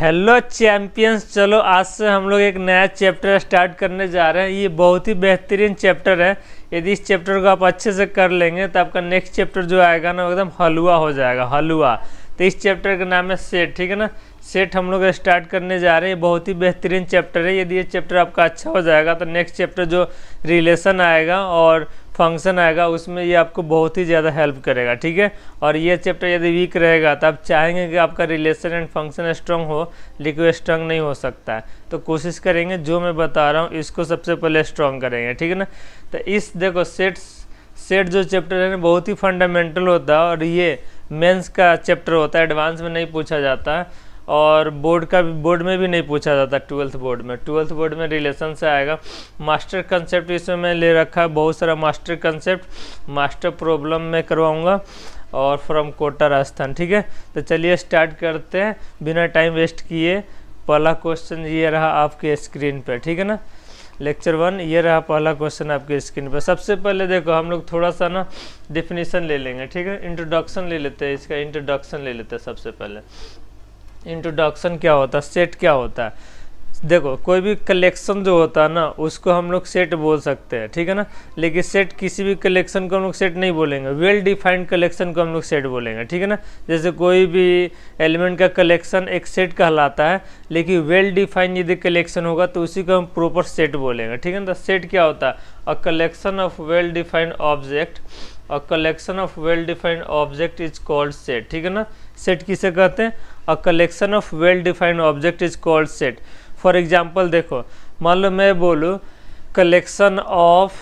Hello champions, चलो आज से हम लोग एक नया चैप्टर स्टार्ट करने जा रहे हैं। ये बहुत ही बेहतरीन चैप्टर है। यदि इस चैप्टर को आप अच्छे से कर लेंगे तो आपका नेक्स्ट चैप्टर जो आएगा ना एकदम हलवा हो जाएगा, हलवा। तो इस चैप्टर का नाम है सेट, ठीक है ना। सेट हम लोग स्टार्ट करने जा रहे हैं। बहुत ही बेहतरीन चैप्टर है। यदि ये चैप्टर आपका अच्छा हो जाएगा तो नेक्स्ट चैप्टर जो रिलेशन आएगा और फंक्शन आएगा उसमें ये आपको बहुत ही ज़्यादा हेल्प करेगा, ठीक है। और ये चैप्टर यदि वीक रहेगा तो आप चाहेंगे कि आपका रिलेशन एंड फंक्शन स्ट्रांग हो, लेकिन वो स्ट्रांग नहीं हो सकता है। तो कोशिश करेंगे जो मैं बता रहा हूँ इसको सबसे पहले स्ट्रांग करेंगे, ठीक है ना। तो इस देखो सेट जो चैप्टर है ना बहुत ही फंडामेंटल होता है और ये मेंस का चैप्टर होता है, एडवांस में नहीं पूछा जाता है और बोर्ड में भी नहीं पूछा जाता। ट्वेल्थ बोर्ड में रिलेशन से आएगा। मास्टर कंसेप्ट इसमें मैं ले रखा है, बहुत सारा मास्टर कंसेप्ट, मास्टर प्रॉब्लम में करवाऊंगा और फ्रॉम कोटा राजस्थान, ठीक है। तो चलिए स्टार्ट करते हैं बिना टाइम वेस्ट किए। पहला क्वेश्चन ये रहा आपके स्क्रीन पर, ठीक है ना। लेक्चर 1 ये रहा पहला क्वेश्चन आपके स्क्रीन पर। सबसे पहले देखो हम लोग थोड़ा सा ना डिफिनीशन ले लेंगे, ठीक है। इंट्रोडक्शन ले लेते हैं, इसका इंट्रोडक्शन ले लेते हैं। सबसे पहले इंट्रोडक्शन क्या होता है, सेट क्या होता है। देखो कोई भी कलेक्शन जो होता है ना उसको हम लोग सेट बोल सकते हैं, ठीक है ना। लेकिन सेट किसी भी कलेक्शन को हम लोग सेट नहीं बोलेंगे, वेल डिफाइंड कलेक्शन को हम लोग सेट बोलेंगे, ठीक है ना। जैसे कोई भी एलिमेंट का कलेक्शन एक सेट कहलाता है, लेकिन वेल डिफाइंड यदि कलेक्शन होगा तो उसी को हम प्रॉपर सेट बोलेंगे, ठीक है ना। तो सेट क्या होता है, a collection of well defined object, a collection of well defined object is called set, ठीक है ना। सेट किसे कहते हैं, a collection of well defined object is called set. For example देखो, मान लो मैं बोलूँ कलेक्शन ऑफ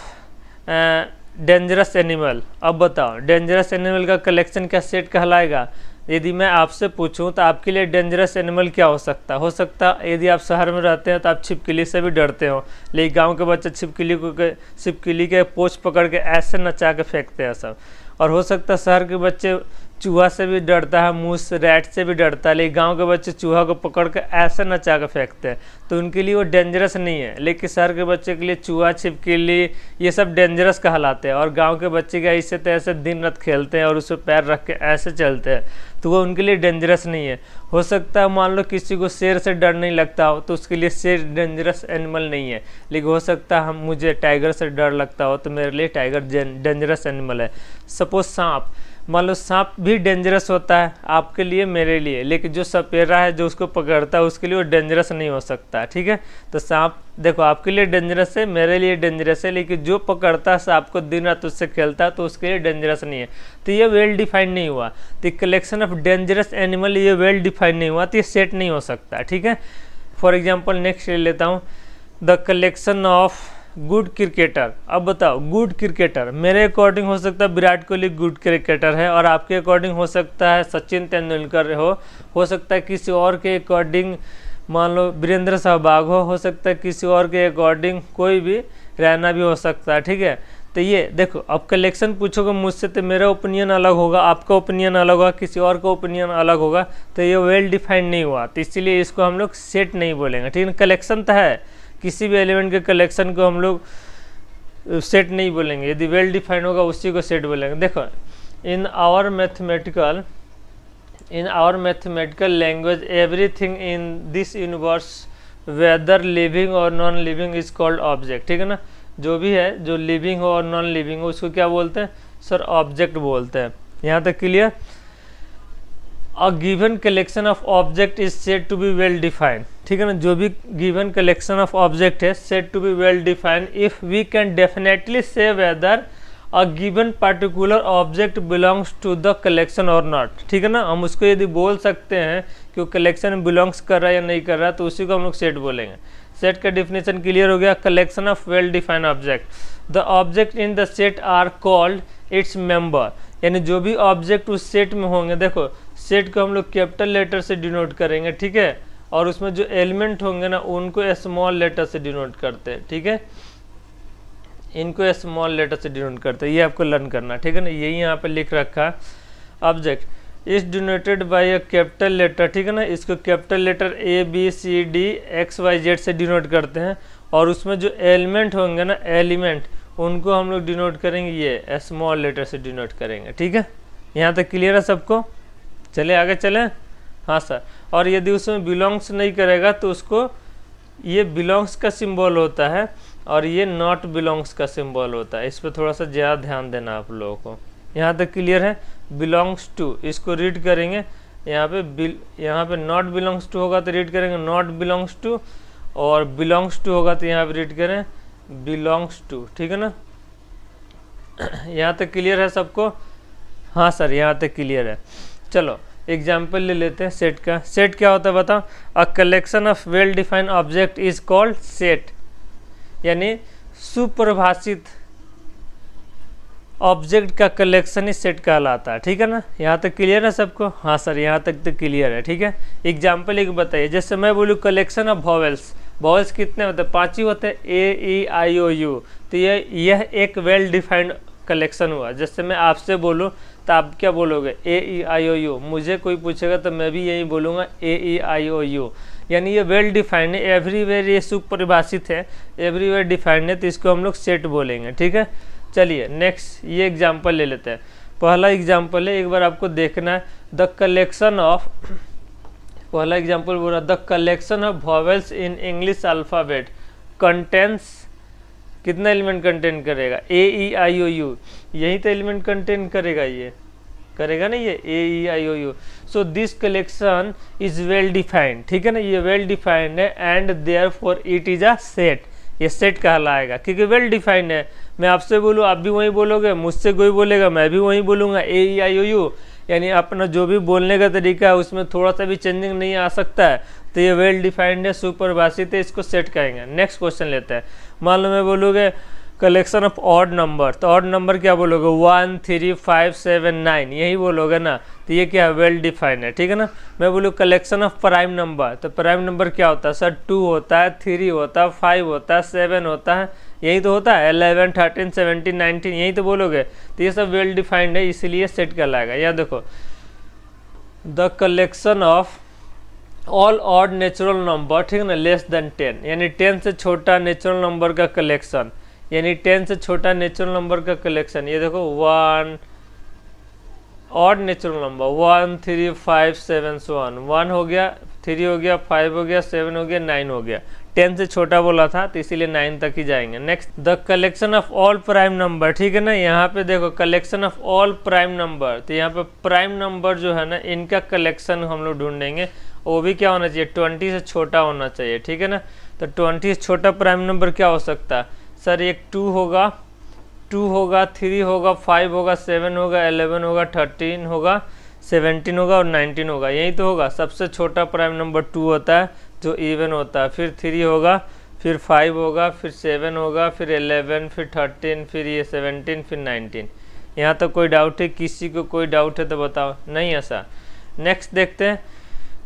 डेंजरस एनिमल। अब बताओ डेंजरस एनिमल का कलेक्शन क्या सेट कहलाएगा। यदि मैं आपसे पूछूं तो आपके लिए डेंजरस एनिमल क्या हो सकता यदि आप शहर में रहते हैं तो आप छिपकली से भी डरते हो, लेकिन गांव के बच्चे छिपकली के पोंछ पकड़ के ऐसे नचा के फेंकते हैं सब। और हो सकता है शहर के बच्चे चूहा से भी डरता है, मूस रैट से भी डरता है, लेकिन गांव के बच्चे चूहा को पकड़ के ऐसे नचा के फेंकते हैं, तो उनके लिए वो डेंजरस नहीं है। लेकिन शहर के बच्चे के लिए चूहा, छिपकली ये सब डेंजरस कहलाते हैं। और गांव के बच्चे का ऐसे तैसे दिन रात खेलते हैं और उस पर पैर रख के ऐसे चलते हैं, तो वो उनके लिए डेंजरस नहीं है। हो सकता है मान लो किसी को शेर से डर नहीं लगता हो तो उसके लिए शेर डेंजरस एनिमल नहीं है, लेकिन हो सकता है मुझे टाइगर से डर लगता हो तो मेरे लिए टाइगर डेंजरस एनिमल है। सपोज सांप, मान लो सांप भी डेंजरस होता है आपके लिए, मेरे लिए, लेकिन जो सपेरा है जो उसको पकड़ता है उसके लिए वो डेंजरस नहीं हो सकता, ठीक है। तो सांप देखो आपके लिए डेंजरस है, मेरे लिए डेंजरस है, लेकिन जो पकड़ता है सांप को दिन रात उससे खेलता है तो उसके लिए डेंजरस नहीं है। तो ये वेल डिफाइंड नहीं हुआ। तो कलेक्शन ऑफ डेंजरस एनिमल ये वेल डिफाइंड नहीं हुआ, तो ये सेट नहीं हो सकता, ठीक है। फॉर एग्जाम्पल नेक्स्ट ले लेता हूँ, the collection of good cricketer. अब बताओ गुड क्रिकेटर, मेरे अकॉर्डिंग हो सकता है विराट कोहली गुड क्रिकेटर है, और आपके अकॉर्डिंग हो सकता है सचिन तेंदुलकर हो सकता है किसी और के अकॉर्डिंग मान लो वीरेंद्र सहवाग हो सकता है किसी और के अकॉर्डिंग कोई भी रैना भी हो सकता है, ठीक है। तो ये देखो अब कलेक्शन पूछोगे मुझसे तो मेरा ओपिनियन अलग होगा, आपका ओपिनियन अलग होगा, किसी और का ओपिनियन अलग होगा, तो ये वेल डिफाइंड नहीं हुआ, तो इसीलिए इसको हम लोग सेट नहीं बोलेंगे, ठीक है। कलेक्शन तो है, किसी भी एलिमेंट के कलेक्शन को हम लोग सेट नहीं बोलेंगे, यदि वेल डिफाइंड होगा उसी को सेट बोलेंगे। देखो in our mathematical language everything in this universe whether living और non living is called object, ठीक है ना। जो भी है जो लिविंग हो और नॉन लिविंग हो उसको क्या बोलते हैं सर, ऑब्जेक्ट बोलते हैं। यहाँ तक clear. A given collection of object is said to be well defined, ठीक है ना। जो भी given collection of object है said to be well defined if we can definitely say whether a given particular object belongs to the collection or not, ठीक है ना। हम उसको यदि बोल सकते हैं कि वो कलेक्शन में बिलोंग्स कर रहा है या नहीं कर रहा है तो उसी को हम लोग सेट बोलेंगे। सेट का डिफिनेशन क्लियर हो गया। Collection of well defined object, the object in the set are called its member, यानी जो भी ऑब्जेक्ट उस सेट में होंगे, देखो सेट को हम लोग कैपिटल लेटर से डिनोट करेंगे, ठीक है। और उसमें जो एलिमेंट होंगे ना उनको स्मॉल लेटर से डिनोट करते हैं, ठीक है। इनको स्मॉल लेटर से डिनोट करते हैं, ये आपको लर्न करना, ठीक है ना। यही यहाँ पे लिख रखा है। Object is denoted by a capital letter, ठीक है ना। इसको कैपिटल लेटर ABCD XYZ से डिनोट करते हैं, और उसमें जो एलिमेंट होंगे ना एलिमेंट उनको हम लोग डिनोट करेंगे ये स्मॉल लेटर से डिनोट करेंगे, ठीक है। यहाँ तक क्लियर है सबको। चले आगे चले। हाँ सर, और यदि उसमें बिलोंग्स नहीं करेगा तो उसको ये बिलोंग्स का सिंबल होता है और ये नॉट बिलोंग्स का सिंबल होता है। इस पर थोड़ा सा ज़्यादा ध्यान देना आप लोगों को। यहाँ तक क्लियर है? बिलोंग्स टू इसको रीड करेंगे, यहाँ पे नॉट बिलोंग्स टू होगा तो रीड करेंगे नॉट बिलोंग्स टू, और बिलोंग्स टू होगा तो यहाँ पे रीड करें बिलोंग्स टू। ठीक है ना? यहाँ तक क्लियर है सबको? हाँ सर, यहाँ तक क्लियर है। चलो एग्जाम्पल ले लेते हैं सेट का। सेट क्या होता है बताओ? A collection of well defined object is called set, यानी सुपरिभाषित ऑब्जेक्ट का कलेक्शन ही सेट कहलाता है। ठीक है ना? यहाँ तक क्लियर है सबको? हाँ सर, यहाँ तक तो क्लियर है। ठीक है, एग्जाम्पल एक बताइए। जैसे मैं बोलूँ कलेक्शन ऑफ वॉवेल्स, वॉवेल्स कितने होते हैं? 5 ही होते हैं, ए ई आई ओ यू। तो यह एक वेल डिफाइंड कलेक्शन हुआ। जैसे मैं आपसे बोलूँ तो आप क्या बोलोगे? ए ई आई ओ यू। मुझे कोई पूछेगा तो मैं भी यही बोलूँगा ए ई आई ओ यू, यानी ये वेल डिफाइंड है, एवरीवेयर ये सुपरिभाषित है, एवरीवेयर डिफाइंड है, तो इसको हम लोग सेट बोलेंगे। ठीक है, चलिए नेक्स्ट ये एग्जाम्पल ले लेते हैं। पहला एग्जाम्पल है, एक बार आपको देखना है। द कलेक्शन ऑफ, पहला एग्जाम्पल बोल रहा, the collection of vowels in English alphabet contains, कितना एलिमेंट कंटेन करेगा? ए ई आई ओ यू, यही तो एलिमेंट कंटेन करेगा, ये करेगा ना, ये A E I O U. So this collection is well defined. ठीक है ना, ये वेल डिफाइंड है and therefore it is a set, ये सेट कहलाएगा क्योंकि वेल डिफाइंड है। मैं आपसे बोलूँ आप भी वही बोलोगे, मुझसे कोई बोलेगा मैं भी वही बोलूँगा, ए ई आई ओ यू, यानी अपना जो भी बोलने का तरीका है उसमें थोड़ा सा भी चेंजिंग नहीं आ सकता है, तो ये वेल डिफाइंड है, सुपरभाषित है, इसको सेट कहेंगे। नेक्स्ट क्वेश्चन लेते हैं। मान लो मैं बोलोगे कलेक्शन ऑफ ऑड नंबर, तो ऑड नंबर क्या बोलोगे? 1 3 5 7 9, यही बोलोगे ना, तो ये क्या है? वेल डिफाइंड है। ठीक है ना? मैं बोलूँ कलेक्शन ऑफ प्राइम नंबर, तो प्राइम नंबर क्या होता है सर? 2 होता है, 3 होता है, 5 होता है, 7 होता है, यही तो होता है, 11 13 17 19, यही तो बोलोगे। तो ये सब वेल डिफाइंड है, इसलिए सेट कहलाएगा। यहाँ देखो, the collection of all odd natural number, ठीक है ना, लेस देन 10, यानी 10 से छोटा नेचुरल नंबर का कलेक्शन, यानी 10 से छोटा नेचुरल नंबर का कलेक्शन। ये देखो 1 odd natural number 1 3 5 7 so on, 1 हो गया, 3 हो गया, 5 हो गया, 7 हो गया, 9 हो गया। 10 से छोटा बोला था तो इसीलिए 9 तक ही जाएंगे। Next, the collection of all prime number, ठीक है ना, यहाँ पे देखो collection of all prime number, तो यहाँ पे प्राइम नंबर जो है ना इनका कलेक्शन हम लोग ढूंढेंगे, वो भी क्या होना चाहिए? 20 से छोटा होना चाहिए। ठीक है ना? तो 20 से छोटा प्राइम नंबर क्या हो सकता है सर? एक 2 होगा, 3 होगा, 5 होगा, 7 होगा, 11 होगा, 13 होगा, 17 होगा और 19 होगा, यही तो होगा। सबसे छोटा प्राइम नंबर 2 होता है जो इवन होता है, फिर 3 होगा, फिर 5 होगा, फिर 7 होगा, फिर 11, फिर 13, फिर ये 17, फिर 19। यहाँ तक कोई डाउट है? किसी को कोई डाउट है तो बताओ। नहीं ऐसा? नेक्स्ट देखते हैं,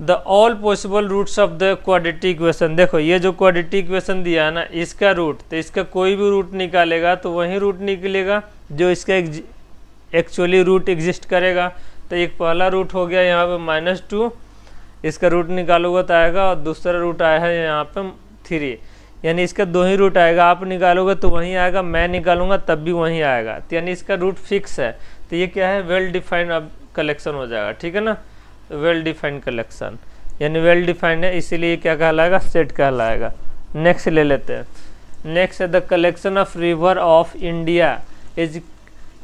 the all possible roots of the quadratic equation. देखो ये जो क्वाड्रेटिक इक्वेशन दिया है ना, इसका रूट, तो इसका कोई भी रूट निकालेगा तो वही रूट निकलेगा जो इसका एक्चुअली रूट एग्जिस्ट करेगा। तो एक पहला रूट हो गया यहाँ पे -2, इसका रूट निकालोगे तो आएगा, और दूसरा रूट आया है यहाँ पे 3, यानी इसका 2 ही रूट आएगा। आप निकालोगे तो वहीं आएगा, मैं निकालूंगा तब भी वहीं आएगा, तो यानी इसका रूट फिक्स है। तो ये क्या है? वेल डिफाइंड अब कलेक्शन हो जाएगा। ठीक है ना? वेल डिफाइंड कलेक्शन, यानी वेल डिफाइंड है, इसीलिए क्या कहलाएगा? सेट कहलाएगा। नेक्स्ट ले लेते हैं। नेक्स्ट है the collection of river of India is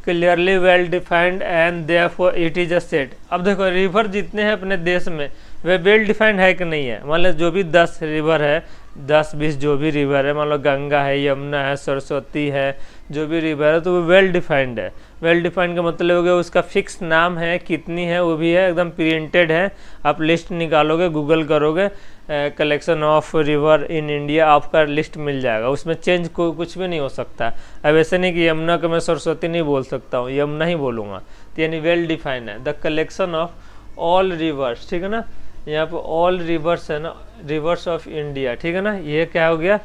clearly well defined and therefore it is a set. अब देखो रिवर जितने हैं अपने देश में वे वेल डिफाइंड है कि नहीं है? मान लो जो भी 10 रिवर है, 10-20 जो भी रिवर है, मान लो गंगा है, यमुना है, सरस्वती है, जो भी रिवर है, तो वो वेल डिफाइंड है। वेल डिफाइंड का मतलब हो गया उसका फिक्स नाम है, कितनी है वो भी है, एकदम प्रिंटेड है। आप लिस्ट निकालोगे, गूगल करोगे collection of river in India, आपका लिस्ट मिल जाएगा, उसमें चेंज कुछ भी नहीं हो सकता। अब ऐसे नहीं कि यमुना को मैं सरस्वती नहीं बोल सकता हूँ, यमुना ही बोलूँगा, तो यानी वेल डिफाइंड है। The collection of all reverse, ठीक है ना, यहाँ पे ऑल रिवर्स है ना, रिवर्स ऑफ इंडिया, ठीक है ना, ये क्या हो गया?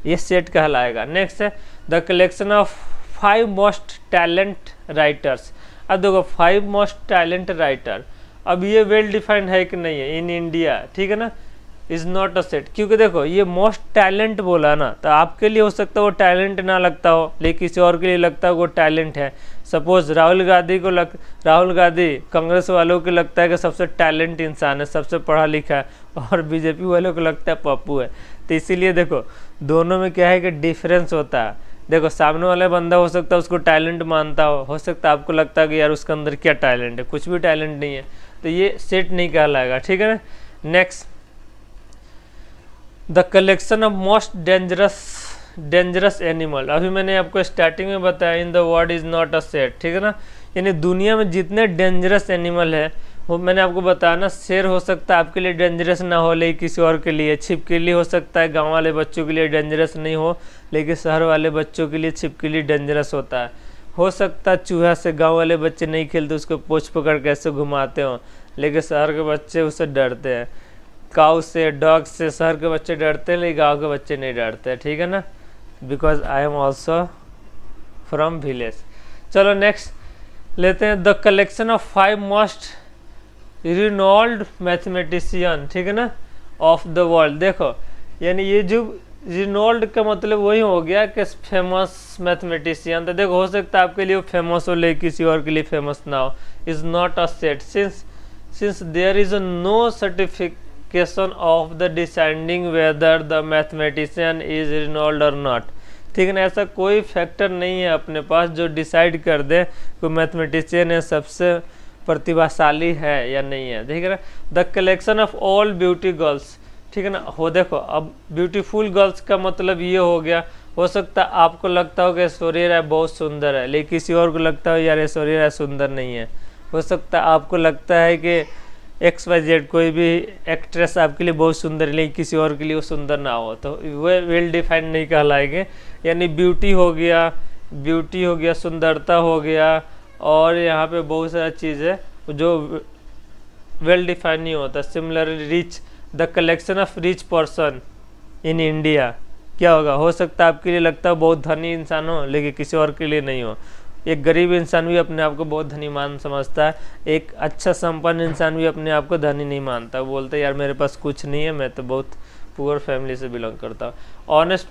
ये सेट कहलाएगा। नेक्स्ट है the collection of 5 most talent writers. अब देखो 5 मोस्ट टैलेंट राइटर, अब ये वेल डिफाइंड है कि नहीं है इन इंडिया? ठीक है ना, इज नॉट अ सेट, क्योंकि देखो ये मोस्ट टैलेंट बोला ना, तो आपके लिए हो सकता है वो टैलेंट ना लगता हो, लेकिन किसी और के लिए लगता है वो टैलेंट है। सपोज राहुल गांधी कांग्रेस वालों को लगता है कि सबसे टैलेंट इंसान है, सबसे पढ़ा लिखा है, और बीजेपी वालों को लगता है पप्पू है। तो इसीलिए देखो दोनों में क्या है कि डिफरेंस होता है। देखो सामने वाला बंदा हो सकता है उसको टैलेंट मानता हो सकता है आपको लगता है कि यार उसके अंदर क्या टैलेंट है, कुछ भी टैलेंट नहीं है, तो ये सेट नहीं कहलाएगा, ठीक है ना। Next, the collection of most dangerous animal, अभी मैंने आपको स्टार्टिंग में बताया इन the word is not a set, ठीक है ना। यानी दुनिया में जितने डेंजरस एनिमल है वो मैंने आपको बताया ना, शेर हो सकता है आपके लिए डेंजरस ना हो लेकिन किसी और के लिए, छिपकली हो सकता है गांव वाले बच्चों के लिए डेंजरस नहीं हो लेकिन शहर वाले बच्चों के लिए छिपकली डेंजरस होता है। हो सकता है चूहा से गांव वाले बच्चे नहीं खेलते, उसको पोंछ पकड़ कैसे घुमाते हो, लेकिन शहर के बच्चे उससे डरते हैं। काऊ से, डॉग से शहर के बच्चे डरते हैं लेकिन गाँव के बच्चे नहीं डरते, ठीक है ना, because I am also from village. चलो नेक्स्ट लेते हैं, the collection of 5 most Reynold mathematician, ठीक है ना, ऑफ द वर्ल्ड। देखो यानी ये जो रिनोल्ड का मतलब वही हो गया कि फेमस मैथमेटिशियन, तो देखो हो सकता है आपके लिए फेमस हो लेकिन किसी और के लिए फेमस ना हो। Is not a set since there is no certification of the deciding whether the mathematician is renowned और नॉट, ठीक है ना। ऐसा कोई फैक्टर नहीं है अपने पास जो डिसाइड कर दे कोई मैथमेटिशियन है सबसे प्रतिभाशाली है या नहीं है, ठीक है ना। The collection of all beauty girls, ठीक है ना। हो देखो अब ब्यूटीफुल गर्ल्स का मतलब ये हो गया, हो सकता है आपको लगता हो कि ऐश्वर्या राय बहुत सुंदर है लेकिन किसी और को लगता हो यार ऐश्वर्या राय सुंदर नहीं है। हो सकता है आपको लगता है कि XYZ कोई भी एक्ट्रेस आपके लिए बहुत सुंदर है लेकिन किसी और के लिए वो सुंदर ना हो, तो वे वेल डिफाइंड नहीं कहलाएंगे। यानी ब्यूटी हो गया, सुंदरता हो गया, और यहाँ पे बहुत सारा चीज़ है जो वेल डिफाइंड नहीं होता। Similarly rich, the collection of rich person in India, क्या होगा, हो सकता है आपके लिए लगता है बहुत धनी इंसान हो लेकिन किसी और के लिए नहीं हो। एक गरीब इंसान भी अपने आप को बहुत धनीमान समझता है, एक अच्छा संपन्न इंसान भी अपने आप को धनी नहीं मानता, बोलते यार मेरे पास कुछ नहीं है, मैं तो बहुत पुअर फैमिली से बिलोंग करता हूँ। ऑनेस्ट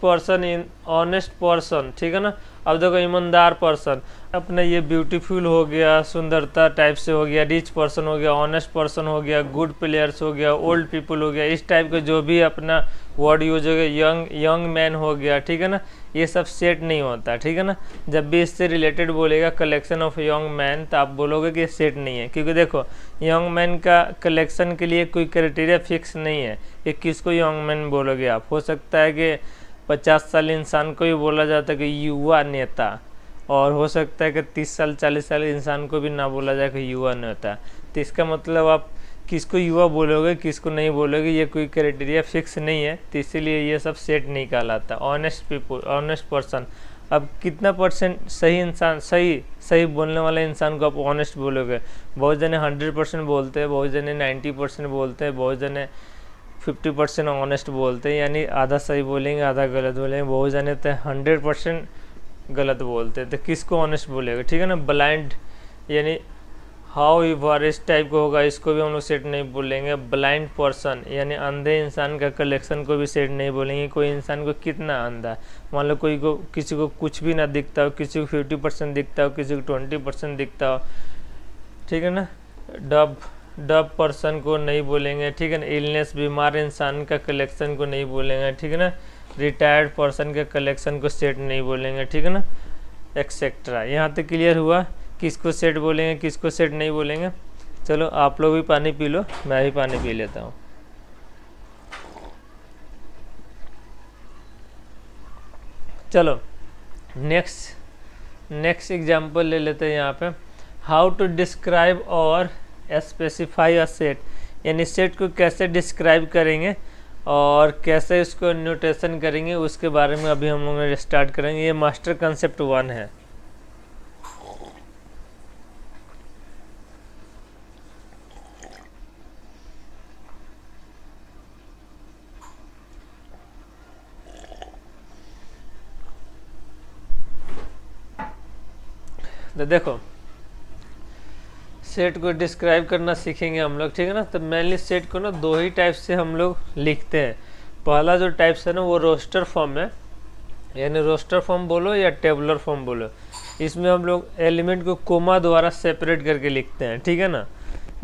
पर्सन, ठीक है ना। अब देखो ईमानदार पर्सन, अपने ये ब्यूटीफुल हो गया, सुंदरता टाइप से हो गया, रिच पर्सन हो गया, ऑनेस्ट पर्सन हो गया, गुड प्लेयर्स हो गया, ओल्ड पीपल हो गया, इस टाइप के जो भी अपना वर्ड यूज हो गया, यंग मैन हो गया, ठीक है ना। ये सब सेट नहीं होता, ठीक है ना। जब भी इससे रिलेटेड बोलेगा कलेक्शन ऑफ यंग मैन, तो आप बोलोगे कि सेट नहीं है, क्योंकि देखो यंग मैन का कलेक्शन के लिए कोई क्राइटेरिया फिक्स नहीं है कि किसको यंग मैन बोलोगे आप। हो सकता है कि 50 साल इंसान को भी बोला जाता है कि युवा नेता, और हो सकता है कि 30 साल 40 साल इंसान को भी ना बोला जाए कि युवा नेता। तो इसका मतलब आप किसको युवा बोलोगे किसको नहीं बोलोगे ये कोई क्राइटेरिया फिक्स नहीं है, तो इसीलिए ये सब सेट नहीं कहलाता। ऑनेस्ट पर्सन, अब कितना परसेंट सही इंसान, सही बोलने वाले इंसान को आप ऑनेस्ट बोलोगे। बहुत जने 100% बोलते हैं, बहुत जने 90% बोलते हैं, बहुत जने 50% ऑनेस्ट बोलते हैं, यानी आधा सही बोलेंगे आधा गलत बोलेंगे। बहुत जने तो 100% गलत बोलते हैं, तो किसको ऑनेस्ट बोलेगा, ठीक है ना। ब्लाइंड यानी हाउ यूवर इस टाइप का होगा, इसको भी हम लोग सेट नहीं बोलेंगे। ब्लाइंड पर्सन यानी अंधे इंसान का कलेक्शन को भी सेट नहीं बोलेंगे। कोई इंसान को कितना अंधा, मान लो किसी को कुछ भी ना दिखता हो, किसी को 50% दिखता हो, किसी को 20% दिखता हो, ठीक है ना। डब पर्सन को नहीं बोलेंगे, ठीक है ना। इलनेस बीमार इंसान का कलेक्शन को नहीं बोलेंगे, ठीक है ना। रिटायर्ड पर्सन के कलेक्शन को सेट नहीं बोलेंगे, ठीक है ना, एक्सेट्रा। यहाँ तक क्लियर हुआ किसको सेट बोलेंगे किसको सेट नहीं बोलेंगे। चलो आप लोग भी पानी पी लो, मैं भी पानी पी लेता हूँ। चलो नेक्स्ट एग्जांपल ले लेते हैं यहाँ पे। हाउ टू डिस्क्राइब और स्पेसिफाई अ सेट, यानी सेट को कैसे डिस्क्राइब करेंगे और कैसे इसको नोटेशन करेंगे, उसके बारे में अभी हम लोग स्टार्ट करेंगे। ये मास्टर कंसेप्ट 1 है। तो देखो सेट को डिस्क्राइब करना सीखेंगे हम लोग, ठीक है ना। तो मेनली सेट को ना दो ही टाइप से हम लोग लिखते हैं। पहला जो टाइप्स है ना वो रोस्टर फॉर्म है, यानी रोस्टर फॉर्म बोलो या टेबुलर फॉर्म बोलो। इसमें हम लोग एलिमेंट को कोमा द्वारा सेपरेट करके लिखते हैं, ठीक है ना।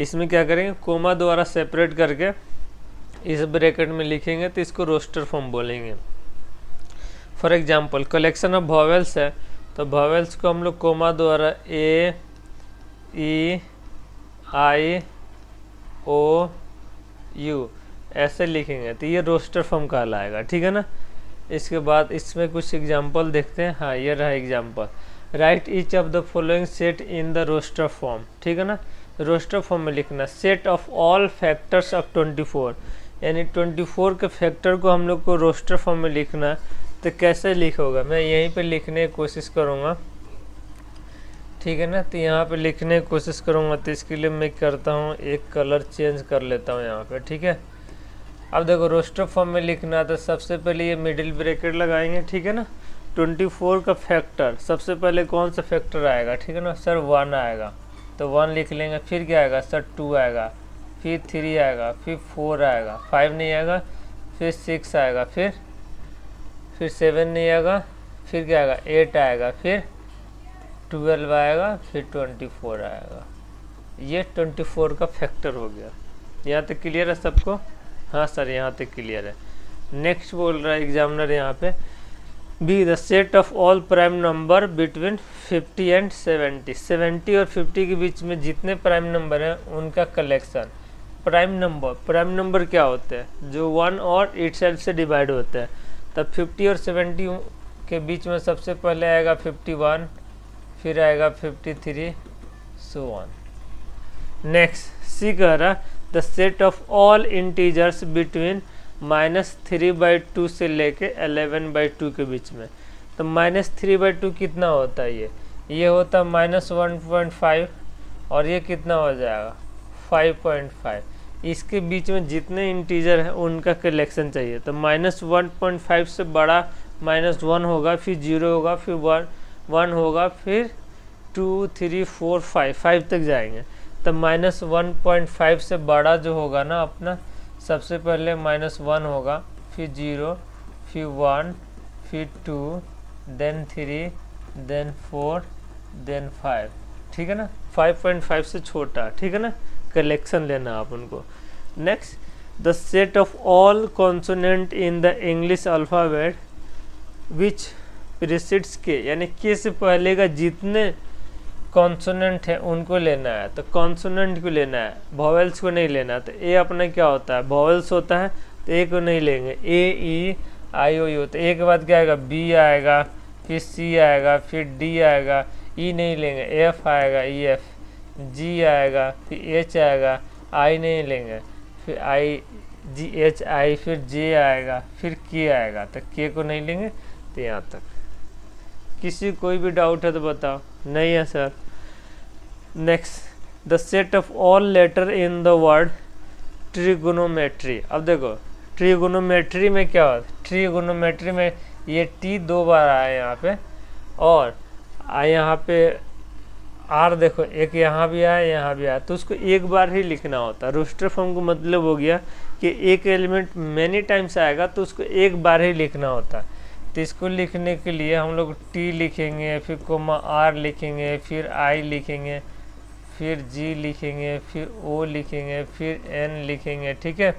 इसमें क्या करेंगे, कोमा द्वारा सेपरेट करके इस ब्रैकेट में लिखेंगे तो इसको रोस्टर फॉर्म बोलेंगे। For example collection of vowels है, तो वॉवेल्स को हम लोग कोमा द्वारा ए ई आई ओ यू ऐसे लिखेंगे तो ये रोस्टर फॉर्म कहलाएगा, ठीक है ना। इसके बाद इसमें कुछ एग्जांपल देखते हैं। हाँ, ये रहा example, right each of the following set in the roster form, ठीक है ना। रोस्टर फॉर्म में लिखना set of all factors of 24, यानी 24 के फैक्टर को हम लोग को रोस्टर फॉर्म में लिखना है। तो कैसे लिखोगा, मैं यहीं पे लिखने की कोशिश करूँगा, ठीक है ना। तो यहाँ पे लिखने की कोशिश करूँगा, तो इसके लिए मैं करता हूँ एक कलर चेंज कर लेता हूँ यहाँ पे, ठीक है। अब देखो रोस्टर फॉर्म में लिखना है तो सबसे पहले ये मिडिल ब्रैकेट लगाएंगे, ठीक है ना। 24 का फैक्टर सबसे पहले कौन सा फैक्टर आएगा, ठीक है ना सर, 1 आएगा तो 1 लिख लेंगे। फिर क्या आएगा सर, 2 आएगा, फिर 3 आएगा, फिर 4 आएगा, 5 नहीं आएगा, फिर 6 आएगा, फिर 7 नहीं आएगा, फिर क्या आएगा 8 आएगा, फिर 12 आएगा, फिर 24 आएगा। ये 24 का फैक्टर हो गया। यहाँ तक क्लियर है सबको? हाँ सर, यहाँ तक क्लियर है। नेक्स्ट बोल रहा है एग्जामिनर यहाँ पे, be the set of all prime number between 50 and 70। 70 और 50 के बीच में जितने प्राइम नंबर हैं उनका कलेक्शन। प्राइम नंबर क्या होते हैं, जो 1 और इटसेल्फ से डिवाइड होते हैं। तब 50 और 70 के बीच में सबसे पहले आएगा 51, फिर आएगा 53, सो ऑन। नेक्स्ट सी कह रहा the set of all integers between -3/2 से लेके 11/2 के बीच में। तो -3/2 कितना होता है, ये होता है -1.5, और ये कितना हो जाएगा 5.5। इसके बीच में जितने इंटीजर हैं उनका कलेक्शन चाहिए। तो -1.5 से बड़ा -1 होगा, फिर 0 होगा, फिर 1 होगा, फिर 2 3 4 5 तक जाएंगे। तो -1.5 से बड़ा जो होगा ना अपना, सबसे पहले -1 होगा, फिर 0, फिर 1, फिर 2, देन 3, देन 4, देन 5, ठीक है ना। 5.5 से छोटा, ठीक है ना, कलेक्शन लेना आप उनको। Next the set of all consonant in the English alphabet which precedes के, यानी के से पहले का जितने कॉन्सोनेंट है उनको लेना है। तो कॉन्सोनेंट को लेना है, वॉवेल्स को नहीं लेना। तो ए अपना क्या होता है, वॉवेल्स होता है, तो ए को नहीं लेंगे। ए ई आई ओ यू, तो ए के बाद क्या आएगा, बी आएगा, फिर सी आएगा, फिर डी आएगा, ई नहीं लेंगे, एफ आएगा, ई एफ, जी आएगा, फिर एच आएगा, आई नहीं लेंगे, फिर आई जी एच आई, फिर जे आएगा, फिर के आएगा। तो के को नहीं लेंगे। तो यहाँ तक किसी कोई भी डाउट है तो बताओ, नहीं है sir. Next the set of all letter in the word trigonometry. अब देखो ट्रिगोनोमेट्री में क्या होता है, ट्रिगोनोमेट्री में ये टी 2 बार आया यहाँ पे, और यहाँ पे आर देखो एक यहाँ भी आया, यहाँ भी आया, तो उसको एक बार ही लिखना होता है। रोस्टर फॉर्म का मतलब हो गया कि एक एलिमेंट मैनी टाइम्स आएगा तो उसको एक बार ही लिखना होता है। तो इसको लिखने के लिए हम लोग टी लिखेंगे, फिर कोमा आर लिखेंगे, फिर आई लिखेंगे, फिर जी लिखेंगे, फिर ओ लिखेंगे, फिर एन लिखेंगे, ठीक है,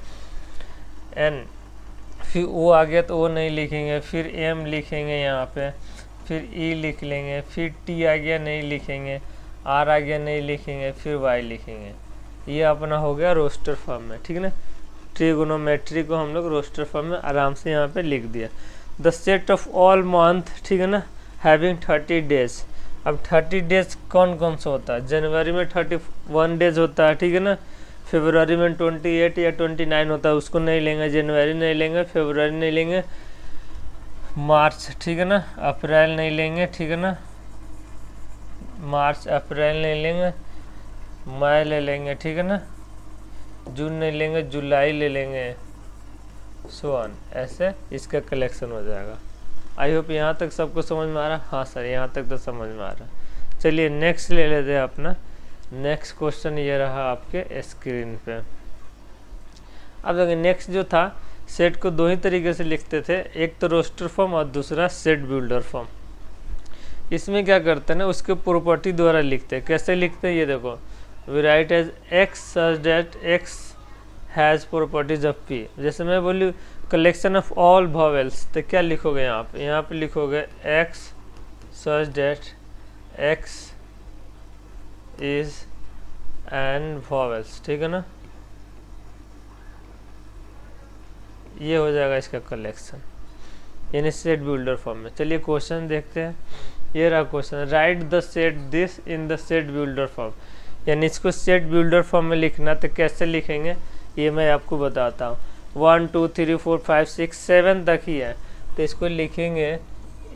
एन, फिर ओ आ गया तो ओ नहीं लिखेंगे, फिर एम लिखेंगे यहाँ पे, फिर ई लिख लेंगे, फिर टी आ गया नहीं लिखेंगे, आर आ गया नहीं लिखेंगे, फिर वाई लिखेंगे। ये अपना हो गया रोस्टर फॉर्म में, ठीक है ना। ट्रिगोनोमेट्री को हम लोग रोस्टर फॉर्म में आराम से यहाँ पे लिख दिया। The set of all month, ठीक है ना, हैविंग 30 डेज। अब 30 डेज कौन कौन सा होता है, जनवरी में 31 डेज होता है, ठीक है ना, फरवरी में 28 या 29 होता है, उसको नहीं लेंगे, जनवरी नहीं लेंगे, फरवरी नहीं लेंगे, मार्च, ठीक है ना, अप्रैल नहीं लेंगे, ठीक है ना, मार्च अप्रैल नहीं लेंगे, मई ले लेंगे, ठीक है ना, जून नहीं लेंगे, जुलाई ले लेंगे, सो ऑन, ऐसे इसका कलेक्शन हो जाएगा। आई होप यहाँ तक सबको समझ में आ रहा। हाँ सर, यहाँ तक तो समझ में आ रहा। चलिए नेक्स्ट ले लेते हैं अपना नेक्स्ट क्वेश्चन ये रहा आपके स्क्रीन पे। अब देखिए नेक्स्ट जो था, सेट को दो ही तरीके से लिखते थे, एक तो रोस्टर फॉर्म और दूसरा सेट बिल्डर फॉर्म। इसमें क्या करते हैं ना, उसके प्रॉपर्टी द्वारा लिखते हैं। कैसे लिखते हैं ये देखो, we write as X such that X has properties of P. जैसे मैं बोलूँ कलेक्शन ऑफ ऑल वॉवेल्स, तो क्या लिखोगे यहाँ पे लिखोगे x such that X is an vowels, ठीक है ना, ये हो जाएगा इसका कलेक्शन, यानी सेट बिल्डर फॉर्म में। चलिए क्वेश्चन देखते हैं। ये रहा question, right the set this in the set builder form, यानी इसको सेट बिल्डर फॉर्म में लिखना। तो कैसे लिखेंगे ये मैं आपको बताता हूँ। 1 2 3 4 5 6 7 तक ही है, तो इसको लिखेंगे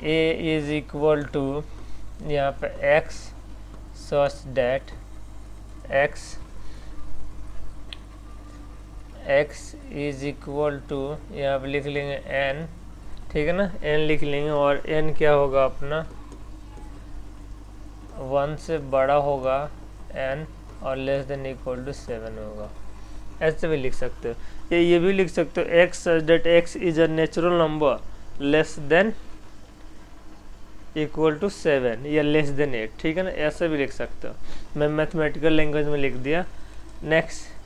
ए इज इक्वल टू यहाँ पे X such that X is equal to, यहाँ पे लिख लेंगे एन, ठीक है ना, एन लिख लेंगे। और एन क्या होगा अपना 1 से बड़ा होगा एन और लेस देन इक्वल टू 7 होगा। ऐसे भी लिख सकते हो। ये भी लिख सकते हो X such that X is a natural number less than equal to 7 या लेस देन 8, ठीक है ना, ऐसे भी लिख सकते हो। मैं मैथमेटिकल लैंग्वेज में लिख दिया। नेक्स्ट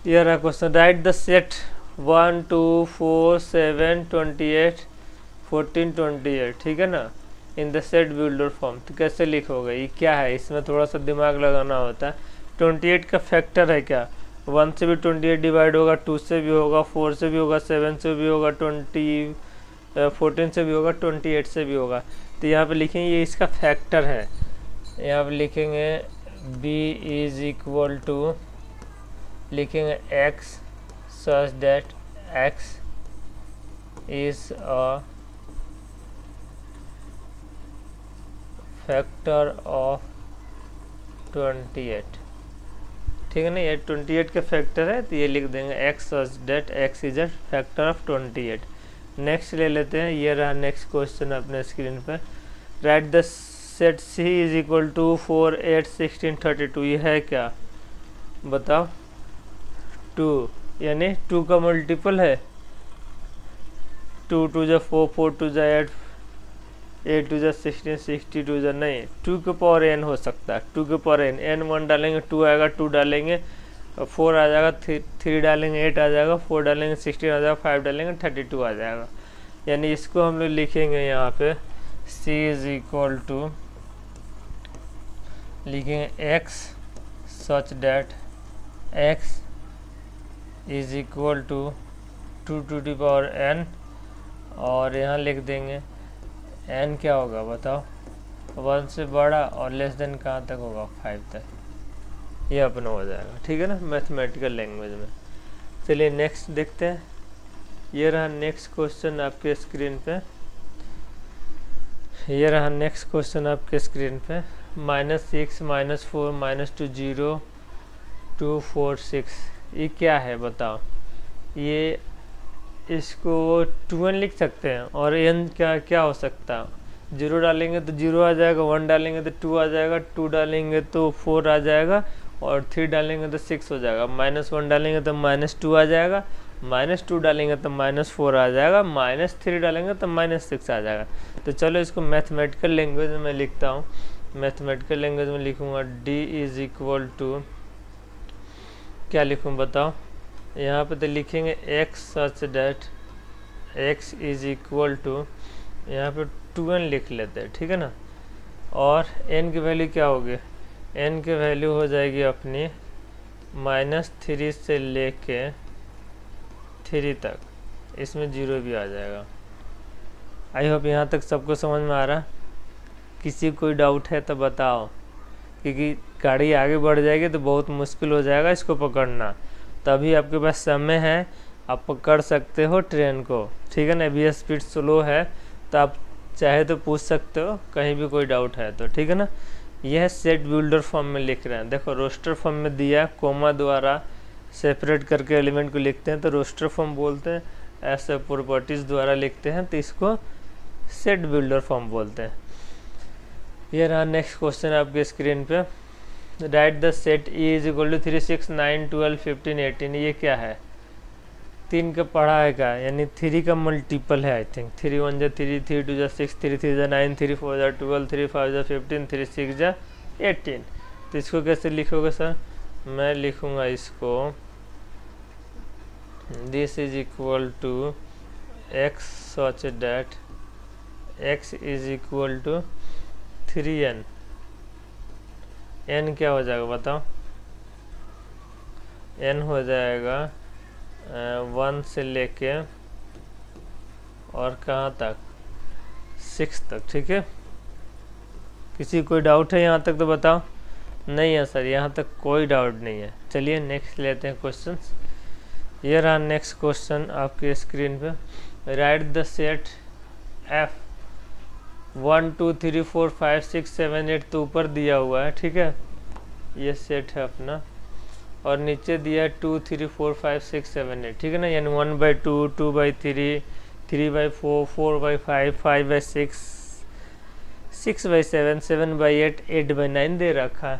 ये रहा क्वेश्चन, राइट द सेट 1 2 4 7 28 14 28, ठीक है ना, इन द सेट बिल्डर फॉर्म। तो कैसे लिखोगे, ये क्या है, इसमें थोड़ा सा दिमाग लगाना होता है। 28 का फैक्टर है क्या, 1 से भी 28 डिवाइड होगा, 2 से भी होगा, 4 से भी होगा, 7 से भी होगा, 14 से भी होगा, 28 से भी होगा। तो यहाँ पे लिखेंगे ये इसका फैक्टर है। यहाँ पे लिखेंगे b इज इक्वल टू, लिखेंगे x such that x is a factor of 28, ठीक है ना, ये 28 का फैक्टर है, तो ये लिख देंगे x such that x is a factor of 28। Next ले लेते हैं। ये रहा नेक्स्ट क्वेश्चन अपने स्क्रीन पर, right the set c is equal to 4 8 16 32। ये है क्या बताओ, 2, यानी 2 का मल्टीपल है, 2 2 जा 4 4 2 जा 8 8 2 जा 16 62 जा, नहीं 2 के पावर n हो सकता है, 2 के पावर n 1 डालेंगे 2 आएगा, 2 डालेंगे 4 आ जाएगा, 3 डालेंगे 8 आ जाएगा, 4 डालेंगे 16 आ जाएगा, 5 डालेंगे 32 आ जाएगा। यानी इसको हम लोग लिखेंगे यहाँ पे c इज इक्वल टू, लिखेंगे x such that x is equal to 2 to the power n, और यहाँ लिख देंगे n क्या होगा बताओ, 1 से बड़ा और लेस देन कहाँ तक होगा, 5 तक। ये अपना हो जाएगा, ठीक है ना, मैथमेटिकल लैंग्वेज में। चलिए नेक्स्ट देखते हैं। ये रहा नेक्स्ट क्वेश्चन आपके स्क्रीन पे, ये रहा नेक्स्ट क्वेश्चन आपके स्क्रीन पे, -6 -4 -2 0 2 4 6। ये क्या है बताओ, ये इसको 2n लिख सकते हैं, और n क्या हो सकता है, 0 डालेंगे तो 0 आ जाएगा, 1 डालेंगे तो 2 आ जाएगा, 2 डालेंगे तो 4 आ जाएगा, और 3 डालेंगे तो 6 हो जाएगा, -1 डालेंगे तो -2 आ जाएगा, -2 डालेंगे तो -4 आ जाएगा, -3 डालेंगे तो -6 आ जाएगा। तो चलो इसको मैथमेटिकल लैंग्वेज में लिखता हूँ। मैथमेटिकल लैंग्वेज में लिखूँगा d इज इक्वल टू, क्या लिखूँ बताओ, यहाँ पे तो लिखेंगे x such that x is equal to, यहाँ पे 2n लिख लेते हैं, ठीक है ना, और n की वैल्यू क्या होगी, n की वैल्यू हो जाएगी अपनी -3 से लेके 3 तक, इसमें 0 भी आ जाएगा। आई होप यहाँ तक सबको समझ में आ रहा। किसी कोई डाउट है तो बताओ, क्योंकि गाड़ी आगे बढ़ जाएगी तो बहुत मुश्किल हो जाएगा इसको पकड़ना। तभी आपके पास समय है, आप पकड़ सकते हो ट्रेन को, ठीक है ना। अभी स्पीड स्लो है तो आप चाहे तो पूछ सकते हो कहीं भी कोई डाउट है तो, ठीक है ना। यह सेट बिल्डर फॉर्म में लिख रहे हैं, देखो रोस्टर फॉर्म में दिया, कोमा द्वारा सेपरेट करके एलिमेंट को लिखते हैं तो रोस्टर फॉर्म बोलते हैं, ऐसे प्रॉपर्टीज़ द्वारा लिखते हैं तो इसको सेट बिल्डर फॉर्म बोलते हैं। ये रहा नेक्स्ट क्वेश्चन आपके स्क्रीन पे। Right the set E is equal to 3, 6, 9, 12, 15, 18। ये क्या है? 3 का पढ़ा है का, यानी 3 का मल्टीपल है आई थिंक। 3 1 जा 3, 3 2 जा 6, 3 3 जा 9, 3 4 जा 12, 3 5 जा 15, 3 6 जा 18। तो इसको कैसे लिखोगे सर? मैं लिखूँगा इसको this is equal to x such that x is equal to 3n। n क्या हो जाएगा बताओ? n हो जाएगा 1 से लेके और कहाँ तक? 6 तक। ठीक है, किसी कोई डाउट है यहाँ तक तो बताओ। नहीं है सर, यहाँ तक कोई डाउट नहीं है। चलिए नेक्स्ट लेते हैं क्वेश्चन। ये रहा नेक्स्ट क्वेश्चन आपके स्क्रीन पे। राइट द सेट f 1 2 3 4 5 6 7 8 तो ऊपर दिया हुआ है, ठीक है, ये सेट है अपना, और नीचे दिया है 2 3 4 5 6 7 8, ठीक है ना, यानी 1/2 2/3 3/4 4/5 5/6 6/7 7/8 8/9 दे रखा है।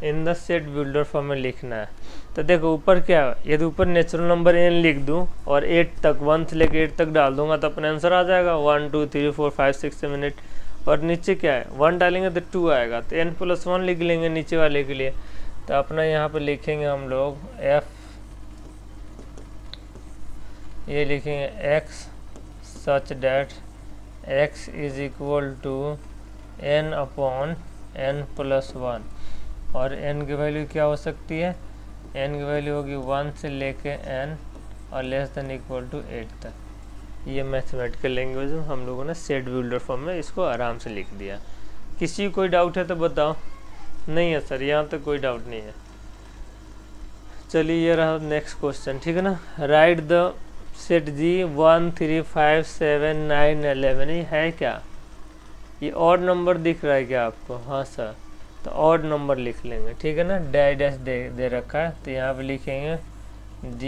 इन द सेट बिल्डर फॉर्म में लिखना है। तो देखो ऊपर क्या है, यदि ऊपर नेचुरल नंबर n लिख दूं और 8 तक 1 से लेकर 8 तक डाल दूंगा तो अपना आंसर आ जाएगा 1 2 3 4 5 6 7 8। और नीचे क्या है, 1 डालेंगे तो 2 आएगा, तो n+1 लिख लेंगे नीचे वाले के लिए। तो अपना यहाँ पे लिखेंगे हम लोग f, ये लिखेंगे x such that x is equal to n/n+1। और n की वैल्यू क्या हो सकती है? n की वैल्यू होगी 1 से लेके n और लेस देन इक्वल टू 8 तक। ये मैथमेटिकल लैंग्वेज में हम लोगों ने सेट बिल्डर फॉर्म में इसको आराम से लिख दिया। किसी कोई डाउट है तो बताओ। नहीं है सर, यहाँ तक कोई डाउट नहीं है। चलिए ये रहा नेक्स्ट क्वेश्चन, ठीक है ना। Right the set G 1 3 5 7 9 11। ये है क्या? ये ऑड नंबर दिख रहा है क्या आपको? हाँ सर, तो ऑड नंबर लिख लेंगे, ठीक है ना। डैश दे रखा है, तो यहाँ पे लिखेंगे d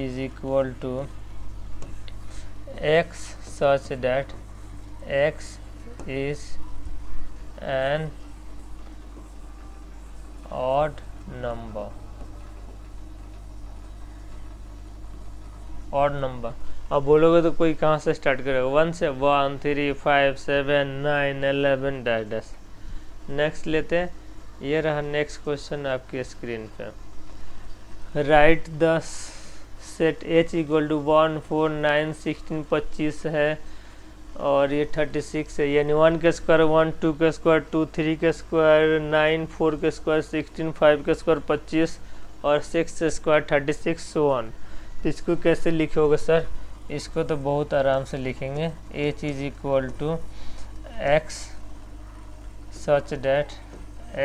is equal to x such that x is an odd number. Odd number अब बोलोगे तो कोई कहाँ से स्टार्ट करेगा? 1 से 1 3 5 7 9 11 डैश। नेक्स्ट लेते हैं। ये रहा नेक्स्ट क्वेश्चन आपकी स्क्रीन पे। Right the set h equal to 1 4 9 16 25 है और ये 36 है, यानी 1 के स्क्वायर 1 2 के स्क्वायर 2 3 के स्क्वायर 9 4 के स्क्वायर 16 5 के स्क्वायर 25 और 6 के स्क्वायर 36 सो ऑन। तो इसको कैसे लिखोगे सर? इसको तो बहुत आराम से लिखेंगे। h is equal to x such that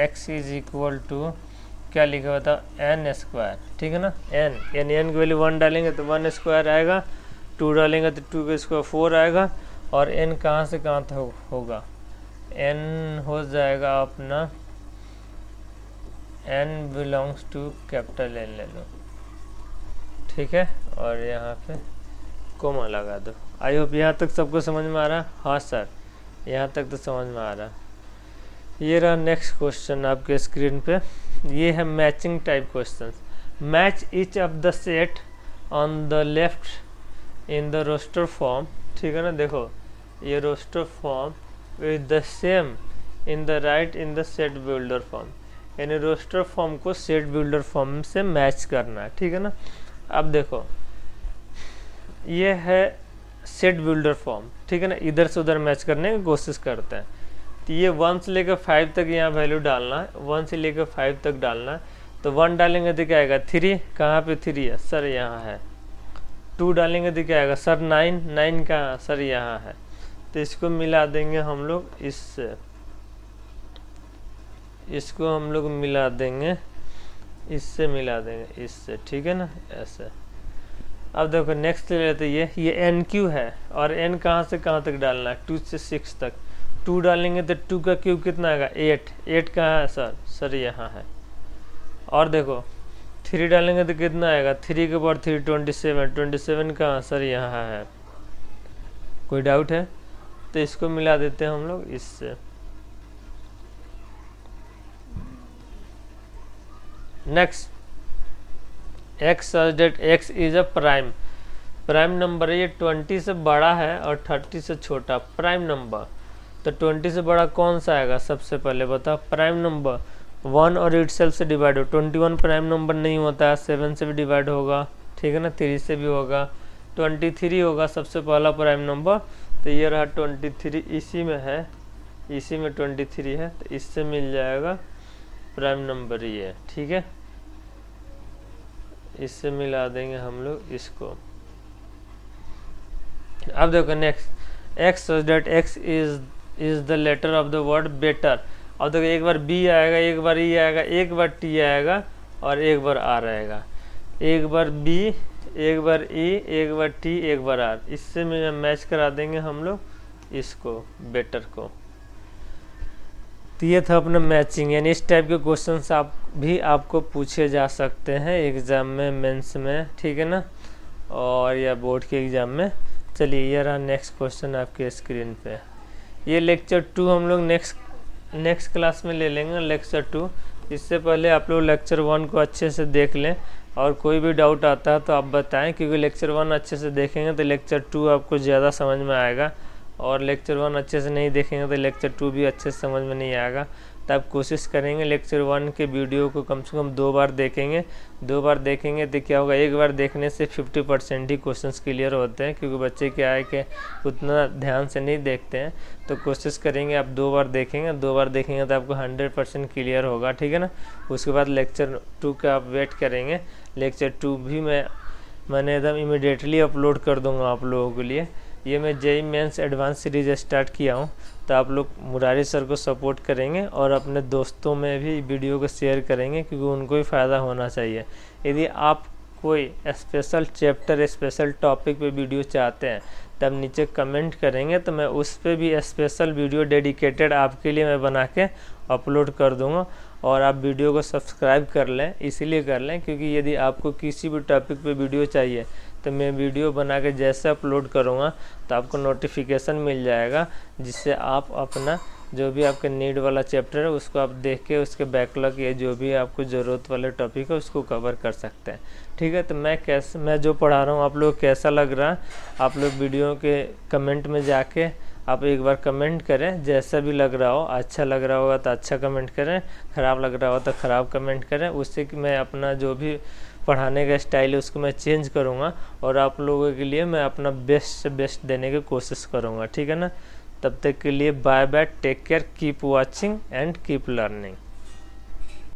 x is equal to क्या लिखा होता है? n स्क्वायर, ठीक है ना। n यानी n की वैल्यू 1 डालेंगे तो 1 स्क्वायर आएगा, 2 डालेंगे तो 2 का स्क्वायर 4 आएगा, और n कहाँ से कहाँ तक होगा? n हो जाएगा अपना n belongs to capital N ले लो, ठीक है, और यहाँ पे कोमा लगा दो। आई होप यहाँ तक सबको समझ में आ रहा? हाँ सर, यहाँ तक तो समझ में आ रहा। ये रहा नेक्स्ट क्वेश्चन आपके स्क्रीन पे। ये है matching type questions. Match each of the set on the left in the roster form, ठीक है ना। देखो ये roster form with the same in the right in the set builder form, यानी रोस्टर फॉर्म को सेट बिल्डर फॉर्म से match करना है, ठीक है ना। अब देखो ये है सेट बिल्डर फॉर्म, ठीक है ना, इधर से उधर मैच करने की कोशिश करते हैं। तो ये 1 से लेकर 5 तक यहाँ वैल्यू डालना है, 1 से लेकर 5 तक डालना है। तो 1 डालेंगे तो क्या आएगा? 3, कहाँ पे 3 है सर? यहाँ है। 2 डालेंगे तो क्या आएगा सर? 9 कहाँ सर? यहाँ है। तो इसको मिला देंगे हम लोग इससे, इसको हम लोग मिला देंगे इससे, मिला देंगे इससे, ठीक है ना, ऐसे। अब देखो नेक्स्ट ले लेते ये एन क्यू है, और एन कहाँ से कहाँ तक डालना है? 2 से 6 तक। 2 डालेंगे तो 2 का क्यूब कितना आएगा? 8 कहाँ है सर? सर यहाँ है। और देखो 3 डालेंगे तो कितना आएगा? 3 के बाद 3 27 कहाँ सर? यहाँ है। कोई डाउट है? तो इसको मिला देते हैं हम लोग इससे, next X such that X is a prime number है, ये 20 से बड़ा है और 30 से छोटा प्राइम नंबर। तो 20 से बड़ा कौन सा आएगा, सबसे पहले बताओ प्राइम नंबर 1 और इटसेल्फ से डिवाइड हो। 21 प्राइम नंबर नहीं होता है, 7 से भी डिवाइड होगा, ठीक है ना, 3 से भी होगा, 23 होगा सबसे पहला प्राइम नंबर। तो ये रहा 23, इसी में है, इसी में 23 है, तो इससे मिल जाएगा प्राइम नंबर ये, ठीक है, इससे मिला देंगे हम लोग इसको। अब देखो next X such that X is the letter of the word better. अब देखो एक बार बी आएगा, एक बार ई आएगा, एक बार टी आएगा और एक बार आर आएगा, एक बार बी, एक बार ई, एक बार टी, एक बार आर, इससे में मैच करा देंगे हम लोग इसको बेटर को। तो ये था अपना मैचिंग, यानी इस टाइप के क्वेश्चंस आपको पूछे जा सकते हैं एग्ज़ाम में, मेंस में, ठीक है ना, और या बोर्ड के एग्ज़ाम में। चलिए ये रहा नेक्स्ट क्वेश्चन आपके स्क्रीन पे। ये लेक्चर 2 हम लोग नेक्स्ट क्लास में ले लेंगे, लेक्चर 2। इससे पहले आप लोग लेक्चर 1 को अच्छे से देख लें, और कोई भी डाउट आता है तो आप बताएं, क्योंकि लेक्चर 1 अच्छे से देखेंगे तो लेक्चर 2 आपको ज़्यादा समझ में आएगा, और लेक्चर 1 अच्छे से नहीं देखेंगे तो लेक्चर 2 भी अच्छे से समझ में नहीं आएगा। तो आप कोशिश करेंगे लेक्चर 1 के वीडियो को कम से कम 2 बार देखेंगे। 2 बार देखेंगे तो क्या होगा, एक बार देखने से 50% ही क्वेश्चंस क्लियर होते हैं, क्योंकि बच्चे क्या है कि उतना ध्यान से नहीं देखते हैं। तो कोशिश करेंगे आप 2 बार देखेंगे, 2 बार देखेंगे तो आपको 100% क्लियर होगा, ठीक है ना। उसके बाद लेक्चर 2 का आप वेट करेंगे। लेक्चर 2 भी मैंने एकदम इमीडिएटली अपलोड कर दूँगा आप लोगों के लिए। ये मैं JEE mains advance series start किया हूँ, तो आप लोग मुरारी सर को सपोर्ट करेंगे और अपने दोस्तों में भी वीडियो को शेयर करेंगे, क्योंकि उनको भी फ़ायदा होना चाहिए। यदि आप कोई स्पेशल चैप्टर, स्पेशल टॉपिक पे वीडियो चाहते हैं तब नीचे कमेंट करेंगे, तो मैं उस पर भी स्पेशल वीडियो डेडिकेटेड आपके लिए मैं बना के अपलोड कर दूँगा। और आप वीडियो को सब्सक्राइब कर लें, इसीलिए कर लें क्योंकि यदि आपको किसी भी टॉपिक पे वीडियो चाहिए तो मैं वीडियो बना के जैसे अपलोड करूँगा तो आपको नोटिफिकेशन मिल जाएगा, जिससे आप अपना जो भी आपका नीड वाला चैप्टर है उसको आप देख के उसके बैकलॉग या जो भी आपको ज़रूरत वाले टॉपिक है उसको कवर कर सकते हैं, ठीक है। तो मैं जो पढ़ा रहा हूँ आप लोग कैसा लग रहा है, आप लोग वीडियो के कमेंट में जाके आप एक बार कमेंट करें, जैसा भी लग रहा हो, अच्छा लग रहा होगा तो अच्छा कमेंट करें, ख़राब लग रहा हो तो ख़राब कमेंट करें। उससे कि मैं अपना जो भी पढ़ाने का स्टाइल है उसको मैं चेंज करूँगा और आप लोगों के लिए मैं अपना बेस्ट से बेस्ट देने की कोशिश करूँगा, ठीक है ना। तब तक के लिए bye bye, take care, keep watching and keep learning.